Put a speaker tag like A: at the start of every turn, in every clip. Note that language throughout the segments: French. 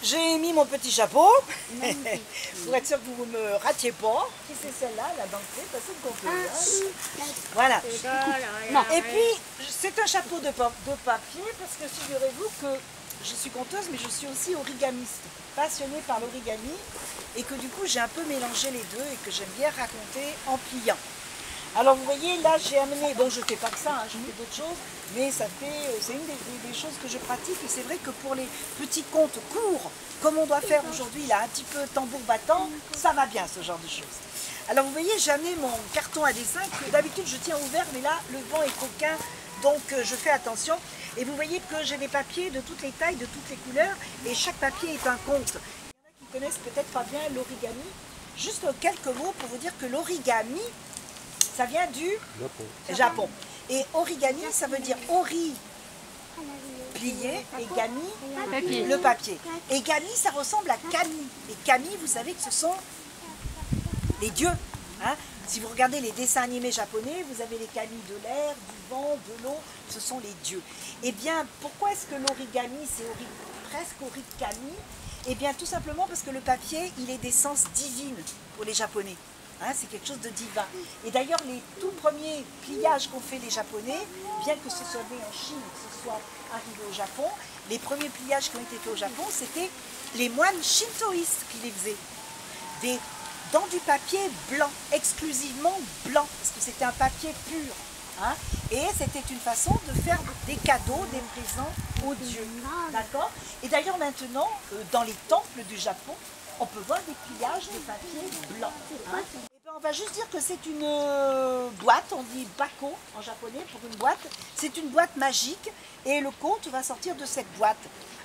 A: J'ai mis mon petit chapeau pour être sûr que vous ne me ratiez pas. Qui c'est celle-là, la dentée? C'est une conteuse. Voilà. Et puis, c'est un chapeau de papier parce que figurez-vous que je suis conteuse, mais je suis aussi origamiste, passionnée par l'origami, et que du coup, j'ai un peu mélangé les deux et que j'aime bien raconter en pliant. Alors vous voyez, là j'ai amené, bon je ne fais pas que ça, hein, je fais d'autres choses, mais c'est une des choses que je pratique, et c'est vrai que pour les petits contes courts, comme on doit faire aujourd'hui, là un petit peu tambour battant, ça va bien ce genre de choses. Alors vous voyez, j'ai amené mon carton à dessin, que d'habitude je tiens ouvert, mais là le vent est coquin, donc je fais attention. Et vous voyez que j'ai des papiers de toutes les tailles, de toutes les couleurs, et chaque papier est un conte. Il y en a qui connaissent peut-être pas bien l'origami. Juste quelques mots pour vous dire que l'origami, ça vient du Japon. Et origami, ça veut dire ori, plié, et gami, le papier. Et gami, ça ressemble à kami. Et kami, vous savez que ce sont les dieux. Hein? Si vous regardez les dessins animés japonais, vous avez les kami de l'air, du vent, de l'eau, ce sont les dieux. Eh bien, pourquoi est-ce que l'origami, c'est presque origami? Eh bien, tout simplement parce que le papier, il est d'essence divine pour les Japonais. Hein, c'est quelque chose de divin. Et d'ailleurs, les tout premiers pliages qu'ont fait les Japonais, bien que ce soit né en Chine, que ce soit arrivé au Japon, les premiers pliages qui ont été faits au Japon, c'était les moines shintoïstes qui les faisaient. Dans du papier blanc, exclusivement blanc, parce que c'était un papier pur. Hein, et c'était une façon de faire des cadeaux, des présents aux dieux. D'accord? Et d'ailleurs maintenant, dans les temples du Japon, on peut voir des pliages de papier blanc. Hein. Et ben on va juste dire que c'est une boîte, on dit bako en japonais pour une boîte. C'est une boîte magique et le conte va sortir de cette boîte.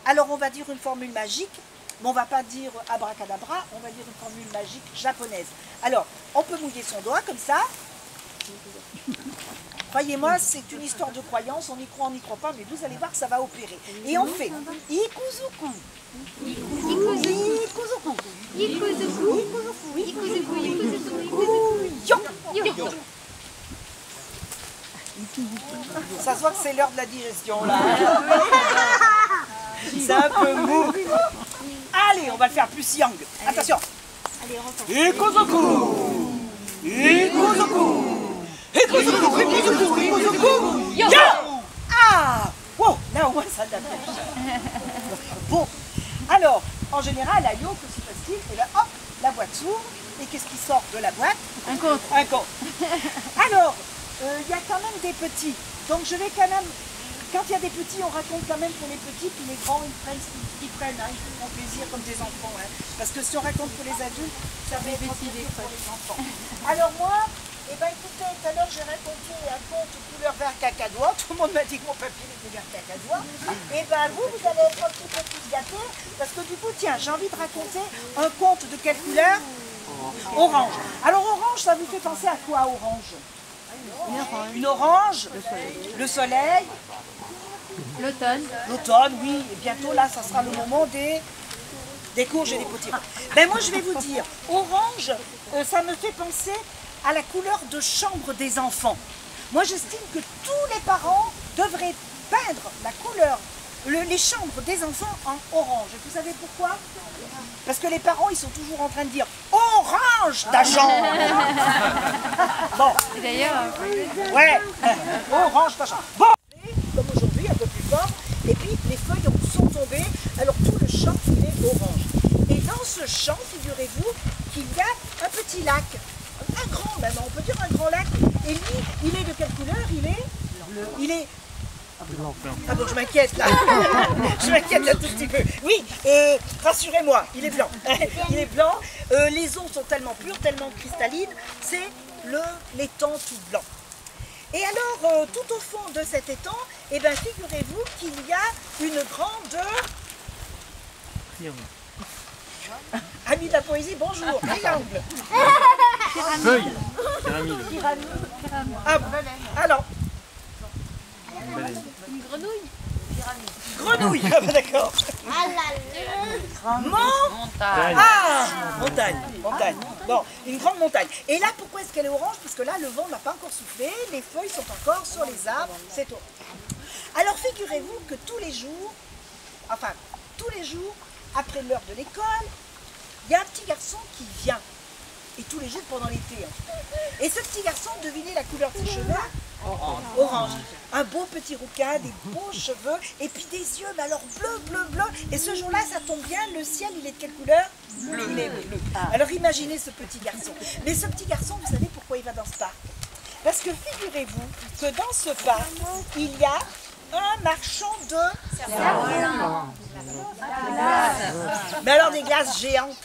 A: Alors on va dire une formule magique, mais on ne va pas dire abracadabra, on va dire une formule magique japonaise. Alors, on peut mouiller son doigt comme ça. Croyez-moi, c'est une histoire de croyance, on y croit, on n'y croit pas, mais vous allez voir que ça va opérer. Et on fait ikuzuku. Ikuzuku. Ikuzuku. Ikuzuku. Ikuzuku. Ça se voit que c'est l'heure de la digestion là. C'est un peu mou. Allez, on va le faire plus yang. Attention. Ikuzuku. Ikuzuku. Ikuzuku, ikuzuku, ikuzuku, yo! Ah! Wow, là au moins ça date. Bon, alors, en général, à Yo, que se passe-t-il? Et là, hop, la boîte s'ouvre, et qu'est-ce qui sort de la boîte? Un conte. Un conte. Alors, il y a quand même des petits, donc je vais quand même, quand il y a des petits, on raconte quand même pour les petits, puis les grands, ils prennent ce qu'ils prennent, hein, ils font plaisir comme des enfants, hein, parce que si on raconte pour les adultes, ça va être décidé pour les enfants. Alors moi, eh bien écoutez, tout à l'heure j'ai raconté un conte couleur vert cacadois, tout le monde m'a dit que mon papier était vert cacadois, et bien vous allez être un petit peu plus gâtés, parce que du coup, tiens, j'ai envie de raconter un conte de quelle couleur? Orange. Alors orange, ça vous fait penser à quoi, orange? Une orange, le soleil, l'automne. L'automne, oui, et bientôt là, ça sera le moment des courges et des potimarrons. Ben moi je vais vous dire, orange, ça me fait penser à la couleur de chambre des enfants. Moi j'estime que tous les parents devraient peindre la couleur, les chambres des enfants en orange. Et vous savez pourquoi? Parce que les parents ils sont toujours en train de dire orange ta chambre. Bon. Et d'ailleurs, ouais, orange ta chambre. Bon, comme aujourd'hui, un peu plus fort, et puis les feuilles sont tombées, alors tout le champ il est orange. Et dans ce champ, figurez-vous qu'il y a un petit lac. Un grand maintenant, on peut dire un grand lac. Et lui, il est de quelle couleur? Il est... Ah bon, je m'inquiète là. Je m'inquiète un tout petit peu. Oui, rassurez-moi, il est blanc. Il est blanc. Les eaux sont tellement pures, tellement cristallines. C'est l'étang tout blanc. Et alors, tout au fond de cet étang, eh bien, figurez-vous qu'il y a une grande... Ami de la poésie, bonjour. Triangle.
B: Feuille.
A: Pyramide. Ah, alors.
C: Une grenouille.
A: Grenouille, d'accord. Montagne. Ah, montagne. Bon, une grande montagne. Et là, pourquoi est-ce qu'elle est orange? Parce que là, le vent n'a pas encore soufflé, les feuilles sont encore sur les arbres, c'est orange. Alors, figurez-vous que tous les jours, après l'heure de l'école, il y a un petit garçon qui vient. Et tous les jours pendant l'été. Et ce petit garçon, devinez la couleur de ses cheveux? Orange. Un beau petit rouquin, des beaux cheveux, et puis des yeux, mais alors bleu, bleu, bleu. Et ce jour-là, ça tombe bien, le ciel, il est de quelle couleur? Bleu. Il est bleu. Alors imaginez ce petit garçon. Mais ce petit garçon, vous savez pourquoi il va dans ce parc? Parce que figurez-vous que dans ce parc, il y a un marchand de cerfs-volants. Mais alors des glaces géantes,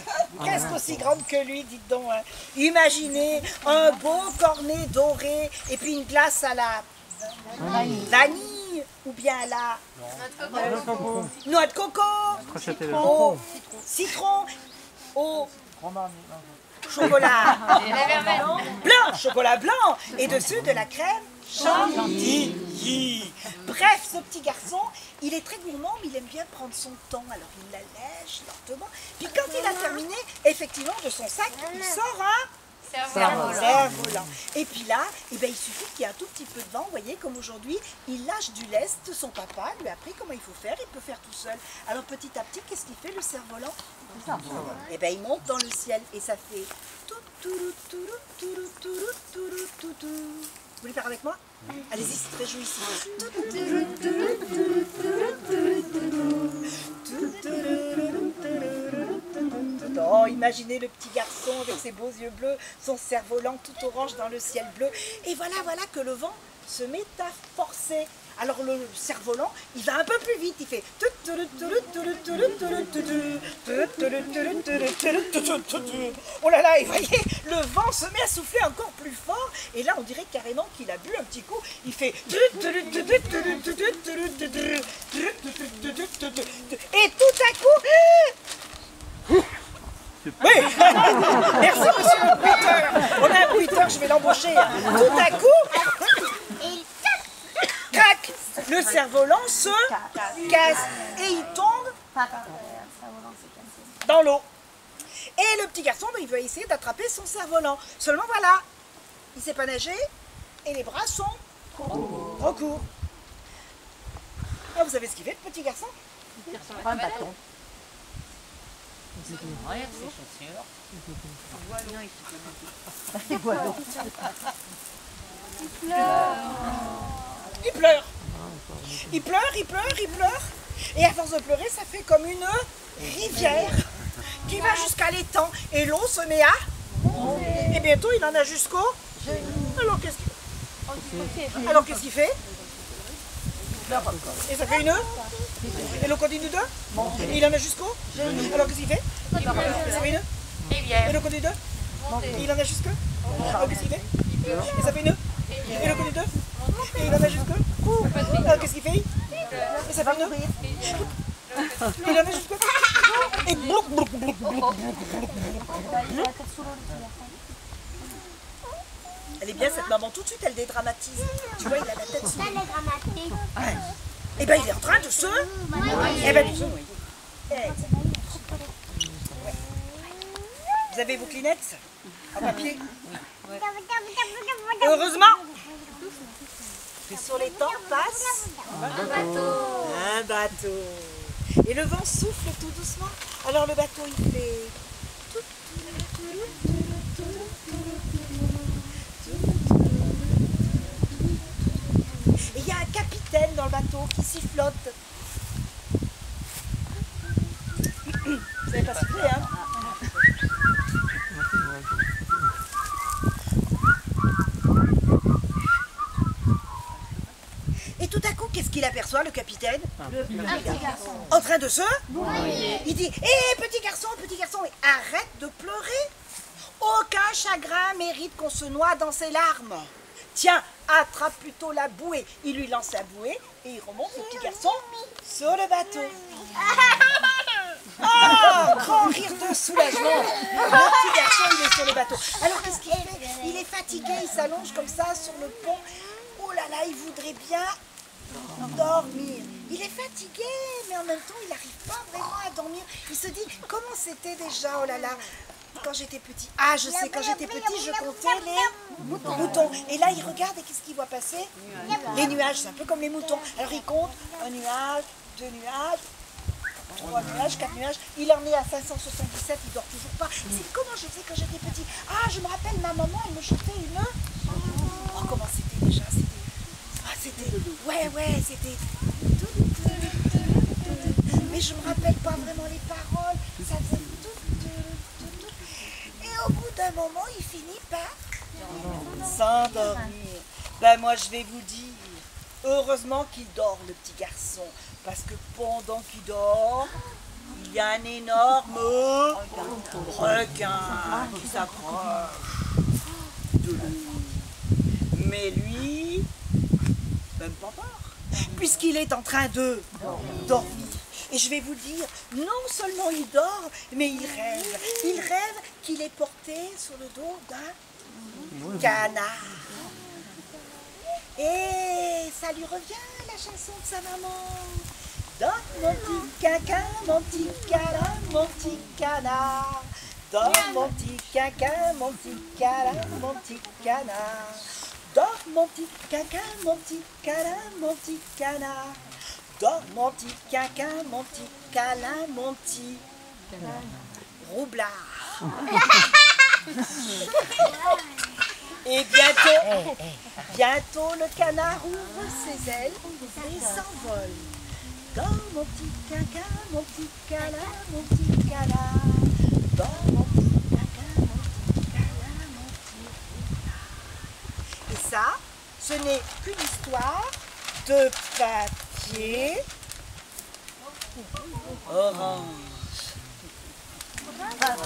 A: qu'est-ce qu'aussi grande que lui, dites donc. Hein. Imaginez un beau cornet doré et puis une glace à la vanille ou bien à la noix de coco, au citron, au chocolat blanc, chocolat blanc et dessus de la crème chantilly. Bref, ce petit garçon, il est très gourmand, mais il aime bien prendre son temps. Alors il la lèche lentement. Puis quand il a terminé, effectivement, de son sac, il sort un cerf-volant. Et puis là, eh ben, il suffit qu'il y ait un tout petit peu de vent. Vous voyez, comme aujourd'hui, il lâche du lest. Son papa lui a appris comment il faut faire. Il peut faire tout seul. Alors petit à petit, qu'est-ce qu'il fait le cerf-volant? Eh ben, il monte dans le ciel et ça fait tout, tout, tout, tout, tout, tout, tout, tout. Vous voulez faire avec moi? Allez-y, c'est très jouissif. Oh, imaginez le petit garçon avec ses beaux yeux bleus, son cerf-volant tout orange dans le ciel bleu. Et voilà que le vent se met à forcer. Alors le cerf-volant, il va un peu plus vite, il fait... Oh là là, et voyez, le vent se met à souffler encore plus fort, et là on dirait carrément qu'il a bu un petit coup, il fait... Et tout à coup... Oui, merci monsieur le bruiteur. On a un bruiteur, je vais l'embaucher. Tout à coup... Crac, le cerf-volant se casse et il tombe dans l'eau. Et le petit garçon, il va essayer d'attraper son cerf-volant. Seulement voilà, il ne sait pas nager et les bras sont trop courts. Ah, vous savez ce qu'il fait, le petit garçon?
B: Il tire sur un bâton.
A: Il pleure. Il pleure, il pleure, il pleure. Et à force de pleurer, ça fait comme une rivière qui va jusqu'à l'étang. Et l'eau se met à... Et bientôt, il en a jusqu'au... Alors, qu'est-ce qu'il fait? Et ça fait une... Et l'eau continue de... Et il en a jusqu'au... Alors, qu'est-ce qu'il fait? Et ça fait une... Et l'eau continue de... Et il en a jusqu'au... Alors, qu'est-ce qu'il fait? Et ça fait une... Et l'eau continue de... Et il en a jusqu'au... Alors, qu'est-ce qu'il fait? Et ça fait une... Et il en a jusqu'au... Et bloc, bloc, bloc, bloc, bloc, bloc. Elle est bien cette maman, tout de suite elle dédramatise. Tu vois, il a la tête sous. Et ben il est en train de se... Eh ben oui. Vous avez vos Kleenex en papier? Heureusement que sur les temps passe un bateau. Et le vent souffle tout doucement. Alors le bateau il fait... Et il y a un capitaine dans le bateau qui sifflote. Vous savez pas siffler, hein? Et tout à coup, qu'est-ce qu'il aperçoit, le capitaine? En train de se... Il dit, hé, petit garçon, arrête de pleurer. Aucun chagrin mérite qu'on se noie dans ses larmes. Tiens, attrape plutôt la bouée. Il lui lance la bouée et il remonte le petit garçon sur le bateau. Oh, grand rire de soulagement. Le petit garçon, il est sur le bateau. Alors, qu'est-ce qu'il fait? Il est fatigué, il s'allonge comme ça sur le pont. Oh là là, il voudrait bien dormir. Il est fatigué, mais en même temps, il n'arrive pas vraiment à dormir. Il se dit, comment c'était déjà, oh là là, quand j'étais petit. Ah, je sais, quand j'étais petit, je comptais les moutons. Et là, il regarde et qu'est-ce qu'il voit passer? Les nuages, c'est un peu comme les moutons. Alors, il compte un nuage, deux nuages, 3 nuages, 4 nuages. Il en est à 577, il dort toujours pas. C'est comment je faisais quand j'étais petit. Ah, je me rappelle, ma maman, elle me chantait une... Oh, comment c'était déjà? Ouais, c'était... Mais je me rappelle pas vraiment les paroles. Ça faisait... Et au bout d'un moment, il finit par... s'endormir. Ben moi, je vais vous dire... Heureusement qu'il dort, le petit garçon, parce que pendant qu'il dort, il y a un énorme requin qui s'approche de lui. Mais lui, même pas peur, puisqu'il est en train de dormir. Et je vais vous dire, non seulement il dort, mais il rêve. Il rêve qu'il est porté sur le dos d'un canard. Et ça lui revient, la chanson de sa maman. Dors mon petit caca, mon petit câlin, mon petit canard. Dors mon petit caca, mon petit câlin, mon petit canard. Dors mon petit caca, mon petit câlin, mon petit canard. Dors mon petit caca, mon petit câlin, mon petit roublard. Et bientôt le canard ouvre ses ailes et s'envole. Dors mon petit caca, mon petit câlin, mon petit canard. Dors mon petit caca, mon petit câlin, mon petit roublard. Et ça, ce n'est qu'une histoire de papier orange. Bravo.